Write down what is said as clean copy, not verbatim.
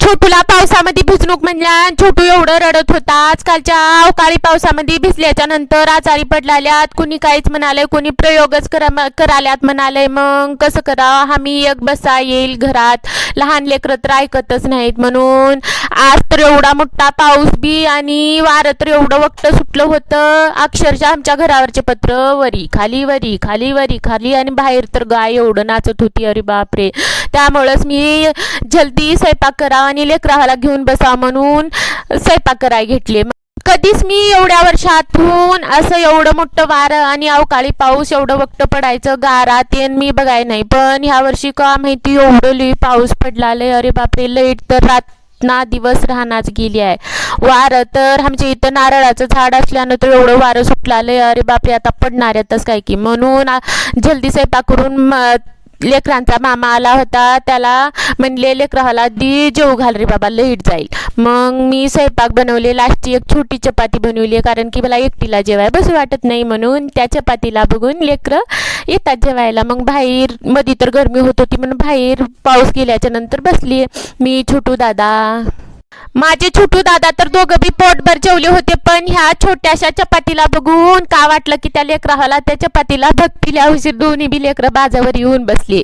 छोटूला पावसामध्ये भिजणूक म्हणल्या छोटू एवढं रडत होता। आजकालच्या अवकाळी पावसामध्ये भिजल्याच्या नंतर आजारी पडलाल्यात, कुणी काहीच म्हणाले, कुणी प्रयोगच कराल्यात म्हणाले। मग कसं करावं, आम्ही एक बसा येईल घरात, लहान लेकरं तर ऐकतच नाहीत म्हणून। आज तर एवढा मोठा पाऊस बी आणि वारं तर एवढं वक्त सुटलं होतं, अक्षरशः आमच्या घरावरचे पत्र वरी खाली वरी खाली वरी खाली, आणि बाहेर तर गाय एवढं नाचत होती, अरे बापरे। त्यामुळेच मी जल्दी स्वयंपाक करावा आणि लेकराला घेऊन बसावं म्हणून स्वयंपाक करायला घेतले। कधीच मी एवढ्या वर्षातून असं एवढं मोठं वारं आणि अवकाळी पाऊस एवढं वक्त पडायचं गारा ते मी बघाय नाही, पण ह्या वर्षी का माहिती एवढं लई पाऊस पडलाय, अरे बापरे। लाईट तर ना दिवस राहणाच गेली आहे। वारं तर आमच्या इथं नारळाचं झाड असल्यानं तर एवढं वारं सुटलालंय, अरे बापरे, आता पडणाऱ्यातच काय की। म्हणून जल्दी स्वयंपाक करून लेकरांचा मामा आला होता, त्याला म्हणले लेकराला दी जेवू घाल रे बाबा, लाईट जाईल। मग मी स्वयंपाक बनवले, लास्टची एक छोटी चपाती बनवली, कारण की मला एकटीला जेवाय बस वाटत नाही म्हणून। त्या चपातीला बघून लेकरं येतात जेवायला। मग बाहेर मध्ये तर गरमी होत होती म्हणून बाहेर पाऊस गेल्याच्या नंतर बसली मी, छोटू दादा, माझे छोटू दादा तर दोघं बी पोटभर जेवले होते। पण ह्या छोट्याशा चपातीला बघून का वाटलं की त्या लेकराला त्या चपातीला भक्तीला दोन्ही बी लेकरं बाजावर येऊन बसले।